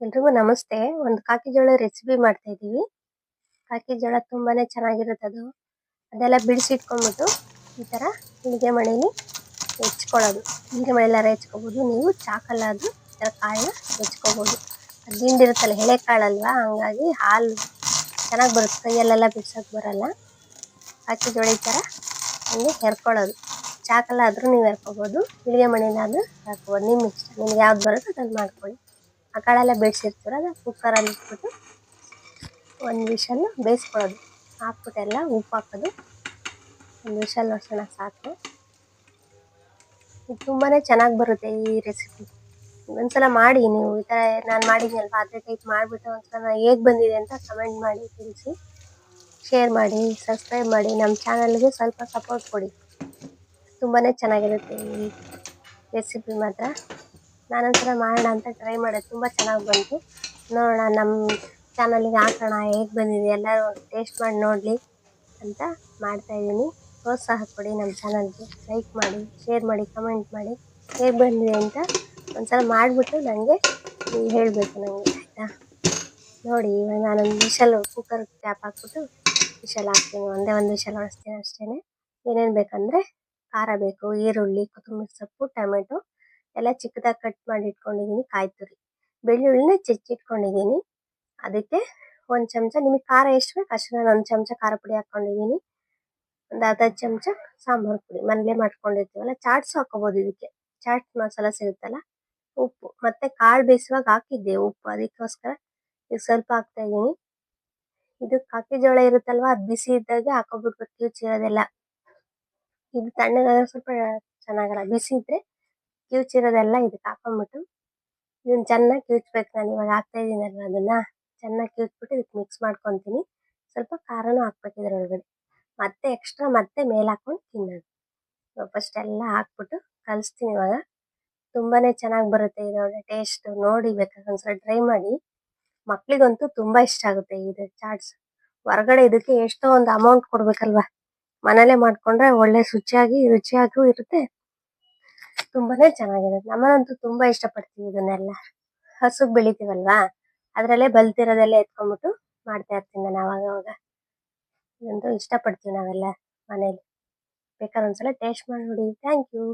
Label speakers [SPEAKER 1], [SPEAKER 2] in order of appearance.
[SPEAKER 1] ಎಲ್ರಿಗೂ ನಮಸ್ತೆ. ಒಂದು ಕಾಕಿ ಜೋಳ ರೆಸಿಪಿ ಮಾಡ್ತಾ ಇದೀವಿ. ಕಾಕಿ ಜೋಳ ತುಂಬಾನೇ ಚೆನ್ನಾಗಿರುತ್ತೆ ಅದು. ಅದೆಲ್ಲ ಬಿಡಿಸಿಟ್ಕೊಂಡ್ಬಿಟ್ಟು ಈ ತರ ಹೀಗೆ ಮಣೇಲಿ ಹೆಚ್ಕೊಳ್ಳೋದು. ಹೀಗೆ ಮಳೆಲ್ಲಾರ ಹೆಚ್ಕೋಬಹುದು. ನೀವು ಚಾಕಲ್ಲಾದ್ರೂ ಈ ತರ ಕಾಳನ್ನ ಹೆಚ್ಕೋಬಹುದು. ಅದು ಹಿಂಡಿರುತ್ತಲ್ಲ ಎಳೆ ಕಾಳಲ್ವಾ, ಹಂಗಾಗಿ ಹಾಲು ಚೆನ್ನಾಗಿ ಬರುತ್ತೆ. ಕೈಯಲ್ಲೆಲ್ಲ ಬಿಡ್ಸಕ್ ಬರಲ್ಲ. ಕಾಕಿ ಜೋಳ ಈ ತರ ಹಂಗೆ ಹೆರ್ಕೊಳ್ಳೋದು. ಚಾಕಲ್ಲಾದ್ರೂ ನೀವು ಹೆರ್ಕೋಬಹುದು, ಇಳಿಗೆ ಮಣೇಲಾದ್ರೂ ಹಾಕೋಬಹುದು. ನಿಮ್ಮ ಇಷ್ಟ, ನಿಮ್ಗೆ ಯಾವ್ದು ಬರುತ್ತೋ ಅದನ್ನ ಮಾಡ್ಕೊಳ್ಳಿ. ಆ ಕಾಳೆಲ್ಲ ಬೇಯಿಸಿರ್ತೀರ ಕುಕ್ಕರಲ್ಲಿ ಇಟ್ಬಿಟ್ಟು ಒಂದು ವಿಷಲ್ ಬೇಯಿಸ್ಕೊಳ್ಳೋದು. ಹಾಕ್ಬಿಟ್ಟೆಲ್ಲ ಉಪ್ಪು ಹಾಕೋದು. ಒಂದು ವಿಷಲ್ ವರ್ಷಣ ಸಾಕು. ಇದು ತುಂಬಾ ಚೆನ್ನಾಗಿ ಬರುತ್ತೆ ಈ ರೆಸಿಪಿ. ಒಂದ್ಸಲ ಮಾಡಿ ನೀವು ಈ ಥರ ನಾನು ಮಾಡಿದ್ನಲ್ವ ಅದೇ ಟೈಪ್ ಮಾಡಿಬಿಟ್ಟು ಒಂದ್ಸಲ ಹೇಗೆ ಬಂದಿದೆ ಅಂತ ಕಮೆಂಟ್ ಮಾಡಿ ತಿಳಿಸಿ. ಶೇರ್ ಮಾಡಿ, ಸಬ್ಸ್ಕ್ರೈಬ್ ಮಾಡಿ. ನಮ್ಮ ಚಾನಲ್ಗೆ ಸ್ವಲ್ಪ ಸಪೋರ್ಟ್ ಕೊಡಿ. ತುಂಬಾ ಚೆನ್ನಾಗಿರುತ್ತೆ ಈ ರೆಸಿಪಿ ಮಾತ್ರ. ನಾನೊಂದ್ಸಲ ಮಾಡೋಣ ಅಂತ ಟ್ರೈ ಮಾಡಿದೆ, ತುಂಬ ಚೆನ್ನಾಗಿ ಬಂತು. ನೋಡೋಣ ನಮ್ಮ ಚಾನಲ್ಗೆ ಹಾಕೋಣ, ಹೇಗೆ ಬಂದಿದೆ ಎಲ್ಲರೂ ಟೇಸ್ಟ್ ಮಾಡಿ ನೋಡಲಿ ಅಂತ ಮಾಡ್ತಾಯಿದ್ದೀನಿ. ಪ್ರೋತ್ಸಾಹ ಕೊಡಿ ನಮ್ಮ ಚಾನಲ್ಗೆ. ಲೈಕ್ ಮಾಡಿ, ಶೇರ್ ಮಾಡಿ, ಕಮೆಂಟ್ ಮಾಡಿ. ಹೇಗೆ ಬಂದಿದೆ ಅಂತ ಒಂದ್ಸಲ ಮಾಡಿಬಿಟ್ಟು ನನಗೆ ನೀವು ಹೇಳಬೇಕು ನನಗೆ, ಆಯಿತಾ? ನೋಡಿ, ಇವಾಗ ನಾನೊಂದು ವಿಷಲ್ ಕುಕ್ಕರ್ ಕ್ಯಾಪ್ ಹಾಕ್ಬಿಟ್ಟು ವಿಷಲ್ ಹಾಕ್ತೀನಿ. ಒಂದೇ ಒಂದು ವಿಷಲ್ ಹೊಡಿಸ್ತೀನಿ ಅಷ್ಟೇ. ಏನೇನು ಬೇಕಂದರೆ ಖಾರ ಬೇಕು, ಈರುಳ್ಳಿ, ಕೊತ್ತಂಬರಿ ಸೊಪ್ಪು, ಟೊಮೆಟೊ ಎಲ್ಲ ಚಿಕ್ಕದಾಗಿ ಕಟ್ ಮಾಡಿ ಇಟ್ಕೊಂಡಿದ್ದೀನಿ. ಕಾಯಿ ತುರಿ, ಬೆಳ್ಳುಳ್ಳಿನ ಹೆಚ್ಚಿಟ್ಕೊಂಡಿದ್ದೀನಿ. ಅದಕ್ಕೆ ಒಂದು ಚಮಚ, ನಿಮಗೆ ಖಾರ ಎಷ್ಟು ಬೇಕು ಅಷ್ಟು, ನಾನು ಒಂದು ಚಮಚ ಖಾರ ಪುಡಿ ಹಾಕ್ಕೊಂಡಿದ್ದೀನಿ. ಒಂದು ಅರ್ಧ ಚಮಚ ಸಾಂಬಾರು ಪುಡಿ ಮನೇಲೇ ಮಾಡ್ಕೊಂಡಿರ್ತೀವಲ್ಲ, ಚಾಟ್ಸ್ ಹಾಕೋಬೋದು ಇದಕ್ಕೆ. ಚಾಟ್ ಮಸಾಲ ಸಿಗುತ್ತಲ್ಲ. ಉಪ್ಪು, ಮತ್ತೆ ಕಾಳು ಬೇಯಿಸುವಾಗ ಹಾಕಿದ್ದೆ ಉಪ್ಪು, ಅದಕ್ಕೋಸ್ಕರ ಈಗ ಸ್ವಲ್ಪ ಹಾಕ್ತಾ ಇದ್ದೀನಿ. ಇದು ಕಾಕಿ ಜೋಳ ಇರುತ್ತಲ್ವ, ಅದು ಬಿಸಿ ಇದ್ದಾಗೆ ಹಾಕೋಬಿಡ್ಬೇಕು ಕಿವುಚಿರೋದೆಲ್ಲ. ಇದು ತಣ್ಣಗಾದ್ರೆ ಸ್ವಲ್ಪ ಚೆನ್ನಾಗಲ್ಲ. ಬಿಸಿ ಇದ್ರೆ ಕಿವುಚಿರೋದೆಲ್ಲ ಇದಕ್ಕೆ ಹಾಕೊಂಡ್ಬಿಟ್ಟು ಇದನ್ನ ಚೆನ್ನಾಗಿ ಕಿವುಚ್ಬೇಕು. ನಾನು ಇವಾಗ ಹಾಕ್ತಾ ಇದ್ದೀನಲ್ವ ಅದನ್ನ ಚೆನ್ನಾಗಿ ಕಿವುಚ್ಬಿಟ್ಟು ಇದಕ್ಕೆ ಮಿಕ್ಸ್ ಮಾಡ್ಕೊತೀನಿ. ಸ್ವಲ್ಪ ಖಾರನೂ ಹಾಕ್ಬೇಕು ಇದರೊಳಗಡೆ. ಮತ್ತೆ ಎಕ್ಸ್ಟ್ರಾ ಮತ್ತೆ ಮೇಲೆ ಹಾಕೊಂಡು ತಿನ್ನೋದು. ಫಸ್ಟ್ ಎಲ್ಲ ಹಾಕ್ಬಿಟ್ಟು ಕಲಿಸ್ತೀನಿ ಇವಾಗ. ತುಂಬಾನೇ ಚೆನ್ನಾಗಿ ಬರುತ್ತೆ ಇದರೊಳಗೆ ಟೇಸ್ಟ್. ನೋಡಿ ಬೇಕಾದ್ರೆ ಒಂದ್ಸಲ ಟ್ರೈ ಮಾಡಿ. ಮಕ್ಳಿಗಂತೂ ತುಂಬಾ ಇಷ್ಟ ಆಗುತ್ತೆ ಇದು ಚಾಟ್ಸ್. ಹೊರಗಡೆ ಇದಕ್ಕೆ ಎಷ್ಟೋ ಒಂದು ಅಮೌಂಟ್ ಕೊಡ್ಬೇಕಲ್ವಾ, ಮನೇಲೆ ಮಾಡ್ಕೊಂಡ್ರೆ ಒಳ್ಳೆ ರುಚಿಯಾಗೂ ಇರುತ್ತೆ. ತುಂಬಾನೇ ಚೆನ್ನಾಗಿರುತ್ತೆ. ನಮ್ಮನಂತೂ ತುಂಬಾ ಇಷ್ಟಪಡ್ತೀವಿ ಇದನ್ನೆಲ್ಲ. ಹಸುಗ್ ಬೆಳಿತೀವಲ್ವಾ, ಅದ್ರಲ್ಲೇ ಬಲ್ತಿರೋದೆಲ್ಲ ಎತ್ಕೊಂಡ್ಬಿಟ್ಟು ಮಾಡ್ತಾ ಇರ್ತೀನಿ ನಾನು ಅವಾಗ. ಇದಂತೂ ಇಷ್ಟಪಡ್ತೀವಿ ನಾವೆಲ್ಲ ಮನೇಲಿ. ಬೇಕಾದ್ರೆ ಒಂದ್ಸಲ ಟೇಸ್ಟ್ ಮಾಡಿ ನೋಡಿ. Thank you.